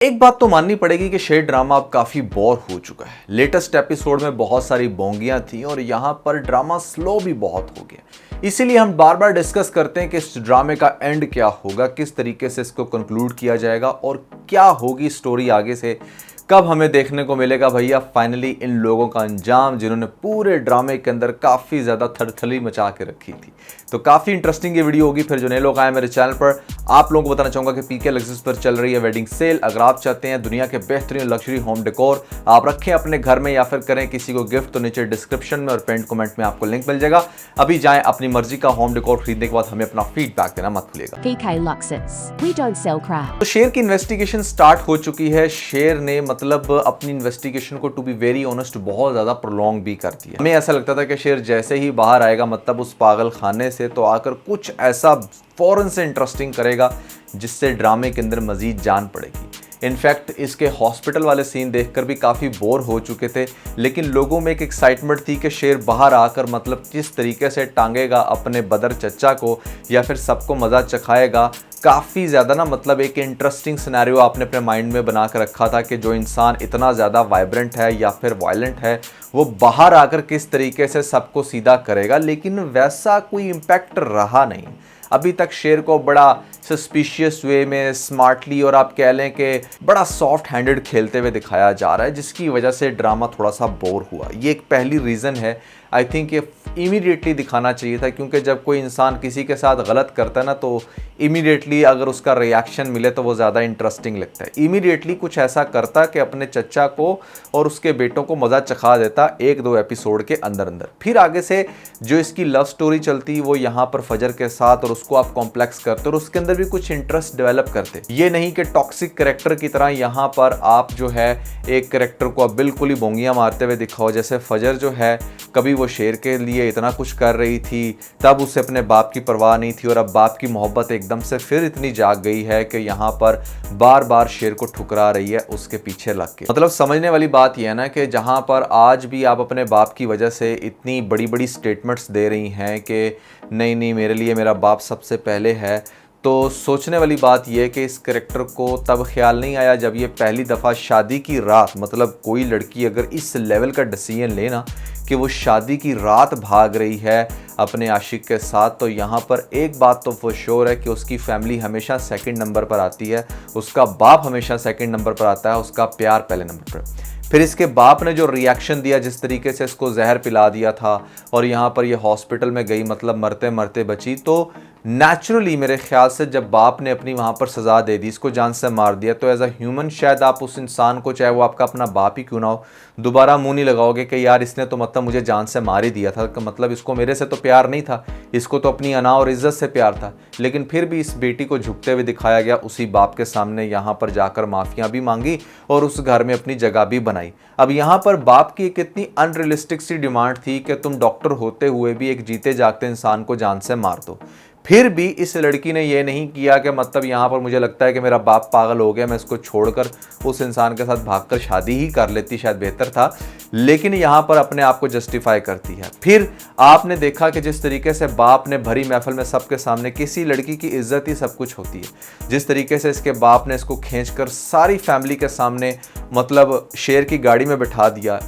एक बात तो माननी पड़ेगी कि शेर ड्रामा अब काफी बोर हो चुका है। लेटेस्ट एपिसोड में बहुत सारी बोंगियां थी और यहाँ पर ड्रामा स्लो भी बहुत हो गया। इसीलिए हम बार बार डिस्कस करते हैं कि इस ड्रामे का एंड क्या होगा, किस तरीके से इसको कंक्लूड किया जाएगा और क्या होगी स्टोरी आगे से। कब हमें देखने को मिलेगा भैया फाइनली इन लोगों का अंजाम जिन्होंने पूरे ड्रामे के अंदर काफ़ी ज़्यादा थरथली मचा के रखी थी। तो काफ़ी इंटरेस्टिंग ये वीडियो होगी। फिर जो नए लोग आए मेरे चैनल पर, आप लोगों को बताना चाहूँगा कि पीके लग्जरीज पर चल रही है वेडिंग सेल। अगर आप चाहते हैं दुनिया के बेहतरीन लग्जरी होम डेकोर आप रखें अपने घर में या फिर करें किसी को गिफ्ट, तो नीचे डिस्क्रिप्शन में और पेंट कमेंट में आपको लिंक मिल जाएगा। अभी जाएं, अपनी मर्जी का होम डेकोर खरीदने के बाद हमें अपना फीडबैक देना मत भूलिएगा। PK Luxus. We don't sell crap. तो शेर की इन्वेस्टिगेशन स्टार्ट हो चुकी है। शेर ने मतलब अपनी इन्वेस्टिगेशन को टू बी वेरी ऑनेस्ट बहुत ज़्यादा प्रोलॉन्ग भी कर दिया। हमें ऐसा लगता था कि शेर जैसे ही बाहर आएगा मतलब उस पागल खाने से, तो आकर कुछ ऐसा फौरन से इंटरेस्टिंग करेगा जिससे ड्रामे के अंदर मजीद जान पड़ेगी। इनफैक्ट इसके हॉस्पिटल वाले सीन देखकर भी काफ़ी बोर हो चुके थे, लेकिन लोगों में एक एक्साइटमेंट थी कि शेर बाहर आकर मतलब किस तरीके से टांगेगा अपने बदर चचा को या फिर सबको मज़ा चखाएगा। काफ़ी ज़्यादा ना मतलब एक इंटरेस्टिंग सिनेरियो आपने अपने माइंड में बना कर रखा था कि जो इंसान इतना ज़्यादा वाइब्रेंट है या फिर वायलेंट है वो बाहर आकर किस तरीके से सबको सीधा करेगा, लेकिन वैसा कोई इम्पैक्ट रहा नहीं। अभी तक शेर को बड़ा सस्पिशियस वे में स्मार्टली और आप कह लें कि बड़ा सॉफ्ट हैंडेड खेलते हुए दिखाया जा रहा है, जिसकी वजह से ड्रामा थोड़ा सा बोर हुआ। ये एक पहली रीज़न है। आई थिंक ये इमीडिएटली दिखाना चाहिए था, क्योंकि जब कोई इंसान किसी के साथ गलत करता है ना तो इमीडिएटली अगर उसका रिएक्शन मिले तो वो ज़्यादा इंटरेस्टिंग लगता है। इमीडिएटली कुछ ऐसा करता कि अपने चचा को और उसके बेटों को मज़ा चखा देता एक दो एपिसोड के अंदर अंदर। फिर आगे से जो इसकी लव स्टोरी चलती वो यहाँ पर फजर के साथ, और उसको आप कॉम्प्लेक्स करते और उसके अंदर भी कुछ इंटरेस्ट डेवलप करते। ये नहीं कि टॉक्सिक कैरेक्टर की तरह यहाँ पर आप जो है एक कैरेक्टर को आप बिल्कुल ही बोंगियाँ मारते हुए दिखाओ। जैसे फजर जो है कभी वो शेर के लिए इतना कुछ कर रही थी, तब उसे अपने बाप की परवाह नहीं थी, और अब बाप की मोहब्बत एकदम से फिर इतनी जाग गई है कि यहाँ पर बार बार शेर को ठुकरा रही है उसके पीछे लग के। मतलब समझने वाली बात यह है ना कि जहाँ पर आज भी आप अपने बाप की वजह से इतनी बड़ी बड़ी स्टेटमेंट्स दे रही हैं कि नहीं नहीं मेरे लिए मेरा बाप सबसे पहले है, तो सोचने वाली बात यह है कि इस करेक्टर को तब ख्याल नहीं आया जब ये पहली दफ़ा शादी की रात, मतलब कोई लड़की अगर इस लेवल का डिसीजन लेना कि वो शादी की रात भाग रही है अपने आशिक के साथ, तो यहाँ पर एक बात तो वो श्योर है कि उसकी फैमिली हमेशा सेकंड नंबर पर आती है, उसका बाप हमेशा सेकंड नंबर पर आता है, उसका प्यार पहले नंबर पर। फिर इसके बाप ने जो रिएक्शन दिया, जिस तरीके से इसको जहर पिला दिया था और यहाँ पर ये हॉस्पिटल में गई मतलब मरते मरते बची, तो नेचुरली मेरे ख्याल से जब बाप ने अपनी वहाँ पर सज़ा दे दी, इसको जान से मार दिया, तो एज अ ह्यूमन शायद आप उस इंसान को, चाहे वो आपका अपना बाप ही क्यों ना हो, दोबारा मुंह नहीं लगाओगे कि यार इसने तो मतलब मुझे जान से मार ही दिया था, मतलब इसको मेरे से तो प्यार नहीं था, इसको तो अपनी अना और इज्जत से प्यार था। लेकिन फिर भी इस बेटी को झुकते हुए दिखाया गया, उसी बाप के सामने यहाँ पर जाकर माफ़ियाँ भी मांगी और उस घर में अपनी जगह भी बनाई। अब यहाँ पर बाप की एक इतनी अनरियलिस्टिक सी डिमांड थी कि तुम डॉक्टर होते हुए भी एक जीते जागते इंसान को जान से मार दो। फिर भी इस लड़की ने ये नहीं किया कि मतलब यहाँ पर मुझे लगता है कि मेरा बाप पागल हो गया, मैं इसको छोड़कर उस इंसान के साथ भागकर शादी ही कर लेती, शायद बेहतर था, लेकिन यहाँ पर अपने आप को जस्टिफाई करती है। फिर आपने देखा कि जिस तरीके से बाप ने भरी महफिल में सबके सामने, किसी लड़की की इज्जत ही सब कुछ होती है, जिस तरीके से इसके बाप ने इसको खींचकर सारी फैमिली के सामने मतलब शेर की गाड़ी में बिठा दिया।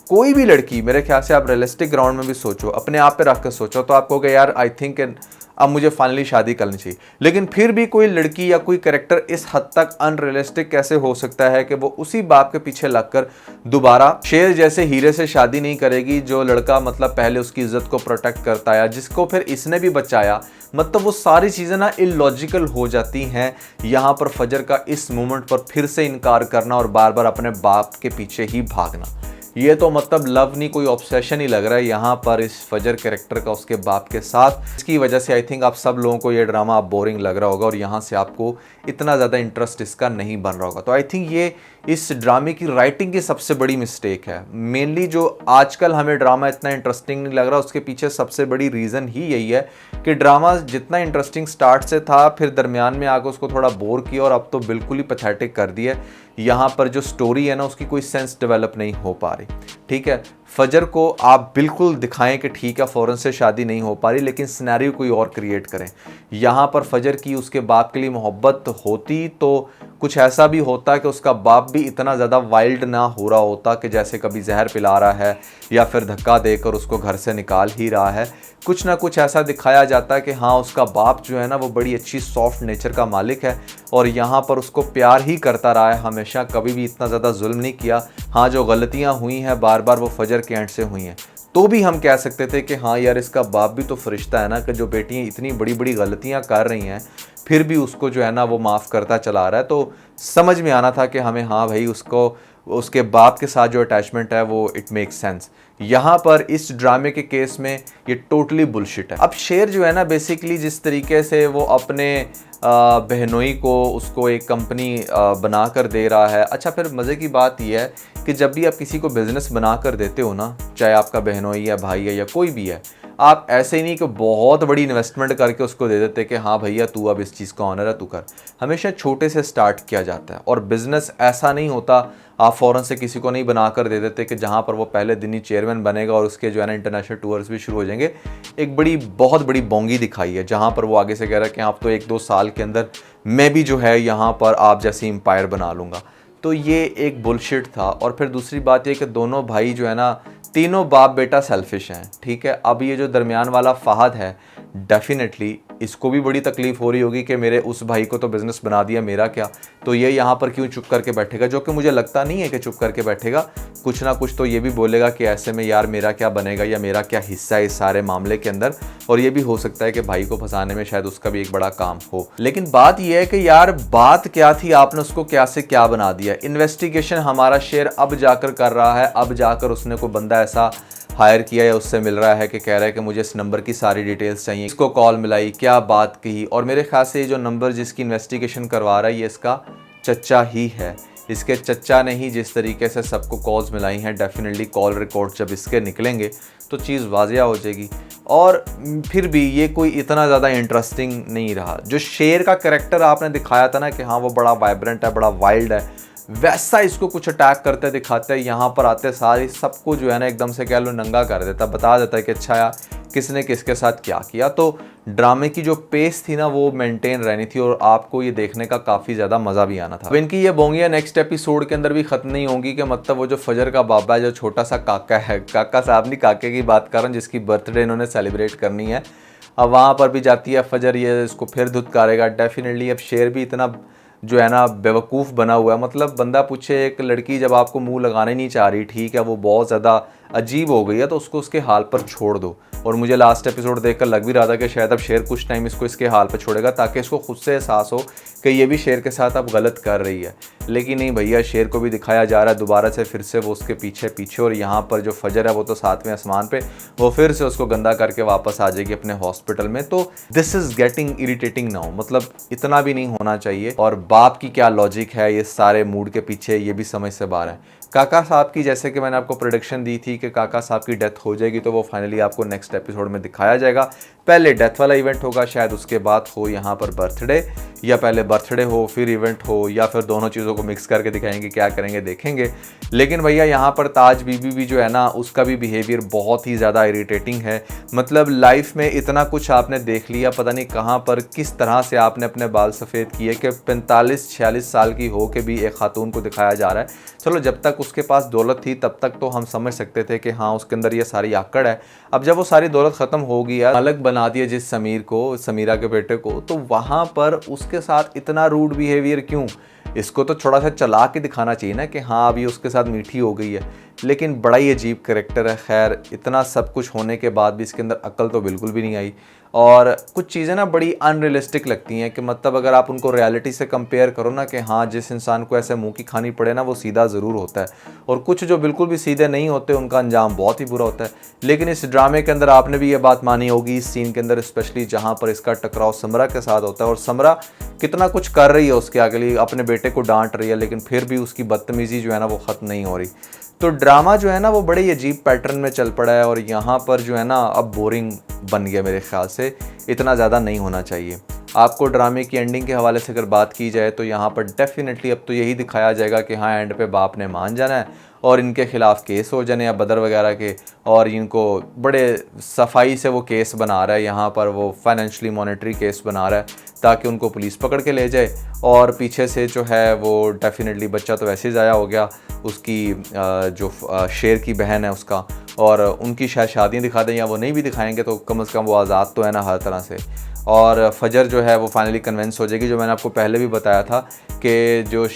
कोई भी लड़की, मेरे ख्याल से आप रियलिस्टिक ग्राउंड में भी सोचो, अपने आप पे रख कर सोचो, तो आप कहोगे यार आई थिंक अब मुझे फाइनली शादी करनी चाहिए। लेकिन फिर भी कोई लड़की या कोई कैरेक्टर इस हद तक अनरियलिस्टिक कैसे हो सकता है कि वो उसी बाप के पीछे लगकर दोबारा शेर जैसे हीरे से शादी नहीं करेगी, जो लड़का मतलब पहले उसकी इज्जत को प्रोटेक्ट करता है, जिसको फिर इसने भी बचाया। मतलब वो सारी चीज़ें ना इलॉजिकल हो जाती हैं। यहाँ पर फजर का इस मोमेंट पर फिर से इनकार करना और बार बार अपने बाप के पीछे ही भागना, ये तो मतलब लव नहीं, कोई ऑब्सेशन ही लग रहा है यहाँ पर इस फजर कैरेक्टर का उसके बाप के साथ। इसकी वजह से आई थिंक आप सब लोगों को ये ड्रामा बोरिंग लग रहा होगा और यहाँ से आपको इतना ज़्यादा इंटरेस्ट इसका नहीं बन रहा होगा। तो आई थिंक ये इस ड्रामे की राइटिंग की सबसे बड़ी मिस्टेक है। मेनली जो आजकल हमें ड्रामा इतना इंटरेस्टिंग नहीं लग रहा, उसके पीछे सबसे बड़ी रीज़न ही यही है कि ड्रामा जितना इंटरेस्टिंग स्टार्ट से था, फिर दरमियान में आकर उसको थोड़ा बोर किया और अब तो बिल्कुल ही पैथेटिक कर दिया। यहाँ पर जो स्टोरी है ना उसकी कोई सेंस डेवलप नहीं हो पा रही। ठीक है, फजर को आप बिल्कुल दिखाएं कि ठीक है फ़ौरन से शादी नहीं हो पा रही, लेकिन सिनेरियो कोई और क्रिएट करें। यहाँ पर फजर की उसके बाप के लिए मोहब्बत होती तो कुछ ऐसा भी होता कि उसका बाप भी इतना ज़्यादा वाइल्ड ना हो रहा होता कि जैसे कभी जहर पिला रहा है या फिर धक्का देकर उसको घर से निकाल ही रहा है। कुछ ना कुछ ऐसा दिखाया जाता है कि हाँ उसका बाप जो है ना वो बड़ी अच्छी सॉफ्ट नेचर का मालिक है और यहाँ पर उसको प्यार ही करता रहा है हमेशा, कभी भी इतना ज़्यादा जुल्म नहीं किया। हाँ जो गलतियाँ हुई हैं बार बार वो फजर के एंड से हुई हैं, तो भी हम कह सकते थे कि हाँ यार इसका बाप भी तो फरिश्ता है ना, कि जो बेटियाँ इतनी बड़ी बड़ी गलतियाँ कर रही हैं फिर भी उसको जो है ना वो माफ़ करता चला रहा है। तो समझ में आना था कि हमें हाँ भाई उसको उसके बाप के साथ जो अटैचमेंट है वो इट मेक्स सेंस। यहाँ पर इस ड्रामे के केस में ये टोटली बुलशिट है। अब शेर जो है ना बेसिकली जिस तरीके से वो अपने बहनोई को उसको एक कंपनी बना कर दे रहा है। अच्छा फिर मज़े की बात यह है कि जब भी आप किसी को बिज़नेस बना कर देते हो ना, चाहे आपका बहनोई या भाई है या कोई भी है, आप ऐसे ही नहीं कि बहुत बड़ी इन्वेस्टमेंट करके उसको दे देते कि हाँ भैया तू अब इस चीज़ का ऑनर है तू कर। हमेशा छोटे से स्टार्ट किया जाता है और बिज़नेस ऐसा नहीं होता आप फ़ौरन से किसी को नहीं बना कर दे देते कि जहाँ पर वो पहले दिन ही चेयरमैन बनेगा और उसके जो है ना इंटरनेशनल टूर्स भी शुरू हो जाएंगे। एक बहुत बड़ी बोंगी दिखाई है जहाँ पर वो आगे से कह रहा है कि आप तो 1-2 साल के अंदर मैं भी जो है यहाँ पर आप जैसी एम्पायर बना लूँगा। तो ये एक बुलशिट था। और फिर दूसरी बात ये कि दोनों भाई जो है ना तीनों बाप बेटा सेल्फिश हैं, ठीक है। अब ये जो दरमियान वाला फ़हद है डेफिनेटली इसको भी बड़ी तकलीफ़ हो रही होगी कि मेरे उस भाई को तो बिज़नेस बना दिया, मेरा क्या। तो ये यहाँ पर क्यों चुप करके बैठेगा, जो कि मुझे लगता नहीं है कि चुप करके बैठेगा। कुछ ना कुछ तो ये भी बोलेगा कि ऐसे में यार मेरा क्या बनेगा या मेरा क्या हिस्सा है इस सारे मामले के अंदर। और ये भी हो सकता है कि भाई को फंसाने में शायद उसका भी एक बड़ा काम हो। लेकिन बात यह है कि यार बात क्या थी, आपने उसको क्या से क्या बना दिया। इन्वेस्टिगेशन हमारा शेर अब जाकर कर रहा है, अब जाकर उसने कोई बंदा ऐसा हायर किया या उससे मिल रहा है कि कह रहा है कि मुझे इस नंबर की सारी डिटेल्स चाहिए, इसको कॉल मिलाई, क्या बात कही। और मेरे ख्याल से ये जो नंबर जिसकी इन्वेस्टिगेशन करवा रहा है ये इसका चच्चा ही है। इसके चच्चा ने ही जिस तरीके से सबको कॉल्स मिलाई हैं, डेफिनेटली कॉल रिकॉर्ड जब इसके निकलेंगे तो चीज़ वाजिया हो जाएगी। और फिर भी ये कोई इतना ज़्यादा इंटरेस्टिंग नहीं रहा। जो शेर का कैरेक्टर आपने दिखाया था ना कि हाँ वो बड़ा वाइब्रेंट है, बड़ा वाइल्ड है, वैसा इसको कुछ अटैक करते दिखाते हैं। यहाँ पर आते सारे सबको जो है ना एकदम से कह लो नंगा कर देता, बता देता है कि अच्छा यार किसने किसके साथ क्या किया। तो ड्रामे की जो पेस थी ना वो मेंटेन रहनी थी और आपको ये देखने का काफ़ी ज़्यादा मज़ा भी आना था। अब इनकी ये बोंगियाँ नेक्स्ट एपिसोड के अंदर भी ख़त्म नहीं होंगी कि मतलब वो जो फजर का बाबा है, जो छोटा सा काका है, काका साहब नहीं काके की बात कर रहा हूँ, जिसकी बर्थडे इन्होंने सेलिब्रेट करनी है, अब वहाँ पर भी जाती है फजर, ये इसको फिर धुतकारेगा डेफिनेटली। अब शेर भी इतना जो है ना बेवकूफ़ बना हुआ है। मतलब बंदा पूछे एक लड़की जब आपको मुंह लगाने नहीं चाह रही, ठीक है, वो बहुत ज़्यादा अजीब हो गई है, तो उसको उसके हाल पर छोड़ दो। और मुझे लास्ट एपिसोड देखकर लग भी रहा था कि शायद अब शेर कुछ टाइम इसको इसके हाल पर छोड़ेगा ताकि इसको खुद से एहसास हो कि ये भी शेर के साथ अब गलत कर रही है। लेकिन नहीं भैया, शेर को भी दिखाया जा रहा है दोबारा से फिर से वो उसके पीछे पीछे। और यहाँ पर जो फजर है वो तो 7वें आसमान पे, वो फिर से उसको गंदा करके वापस आ जाएगी अपने हॉस्पिटल में। तो this is getting irritating now, मतलब इतना भी नहीं होना चाहिए। और बाप की क्या लॉजिक है ये सारे मूड के पीछे, ये भी समझ से बाहर है। काका साहब की जैसे कि मैंने आपको प्रेडिक्शन दी थी कि काका साहब की डेथ हो जाएगी, तो वो फाइनली आपको नेक्स्ट एपिसोड में दिखाया जाएगा। पहले डेथ वाला इवेंट होगा, शायद उसके बाद हो यहाँ पर बर्थडे, या पहले बर्थडे हो फिर इवेंट हो, या फिर दोनों चीज़ों को मिक्स करके दिखाएंगे, क्या करेंगे देखेंगे। लेकिन भैया यहाँ पर ताज बीबी भी जो है ना उसका भी बिहेवियर बहुत ही ज़्यादा इरिटेटिंग है। मतलब लाइफ में इतना कुछ आपने देख लिया, पता नहीं कहाँ पर किस तरह से आपने अपने बाल सफ़ेद किए कि 45-46 साल की हो के भी एक खातून को दिखाया जा रहा है। चलो जब तक उसके पास दौलत थी तब तक तो हम समझ सकते थे कि हाँ उसके अंदर ये सारी आकड़ है। अब जब वो सारी दौलत ख़त्म हो गई है, अलग बना दिया जिस समीर को, समीरा के बेटे को, तो वहाँ पर उसके साथ इतना रूड बिहेवियर क्यों? इसको तो थोड़ा सा चला के दिखाना चाहिए ना कि हाँ अभी उसके साथ मीठी हो गई है। लेकिन बड़ा ही अजीब कैरेक्टर है। खैर इतना सब कुछ होने के बाद भी इसके अंदर अक्ल तो बिल्कुल भी नहीं आई। और कुछ चीज़ें ना बड़ी अनरियलिस्टिक लगती हैं कि मतलब अगर आप उनको रियलिटी से कंपेयर करो ना कि हाँ जिस इंसान को ऐसे मुंह की खानी पड़े ना वो सीधा ज़रूर होता है, और कुछ जो बिल्कुल भी सीधे नहीं होते उनका अंजाम बहुत ही बुरा होता है। लेकिन इस ड्रामे के अंदर आपने भी ये बात मानी होगी, इस सीन के अंदर स्पेशली जहाँ पर इसका टकराव समरा के साथ होता है और समरा कितना कुछ कर रही है उसके आगे लिए, अपने बेटे को डांट रही है, लेकिन फिर भी उसकी बदतमीज़ी जो है ना वो ख़त्म नहीं हो रही। तो ड्रामा जो है ना वो बड़े अजीब पैटर्न में चल पड़ा है और यहाँ पर जो है ना अब बोरिंग बन गया मेरे ख्याल से, इतना ज़्यादा नहीं होना चाहिए। आपको ड्रामे की एंडिंग के हवाले से अगर बात की जाए तो यहाँ पर डेफिनेटली अब तो यही दिखाया जाएगा कि हाँ एंड पे बाप ने मान जाना है और इनके खिलाफ केस हो जाने या बदर वगैरह के, और इनको बड़े सफाई से वो केस बना रहा है, यहाँ पर वो फाइनेंशली मॉनेटरी केस बना रहा है ताकि उनको पुलिस पकड़ के ले जाए। और पीछे से जो है वो डेफिनेटली बच्चा तो वैसे ही ज़ाया हो गया, उसकी जो शेर की बहन है उसका, और उनकी शायद शादियाँ दिखा दें या वो नहीं भी दिखाएंगे तो कम से कम वो आज़ाद तो है ना हर तरह से। और फजर जो है वो फाइनली कन्विंस हो जाएगी। जो मैंने आपको पहले भी बताया था कि जो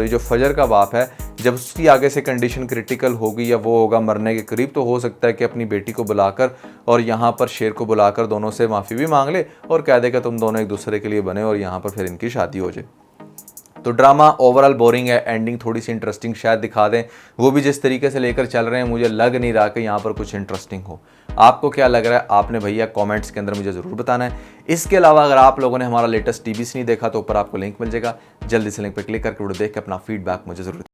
जो फजर का बाप है, जब उसकी आगे से कंडीशन क्रिटिकल होगी या वो होगा मरने के करीब, तो हो सकता है कि अपनी बेटी को बुलाकर और यहाँ पर शेर को बुलाकर दोनों से माफ़ी भी मांग ले और कह दे कि तुम दोनों एक दूसरे के लिए बने और यहाँ पर फिर इनकी शादी हो जाए। तो ड्रामा ओवरऑल बोरिंग है, एंडिंग थोड़ी सी इंटरेस्टिंग शायद दिखा दें, वो भी जिस तरीके से लेकर चल रहे हैं मुझे लग नहीं रहा कि यहाँ पर कुछ इंटरेस्टिंग हो। आपको क्या लग रहा है आपने भैया कमेंट्स के अंदर मुझे ज़रूर बताना है। इसके अलावा अगर आप लोगों ने हमारा लेटेस्ट टीवीसी नहीं देखा तो ऊपर आपको लिंक मिल जाएगा, जल्दी से लिंक पर क्लिक करके वीडियो देख के अपना फीडबैक मुझे ज़रूर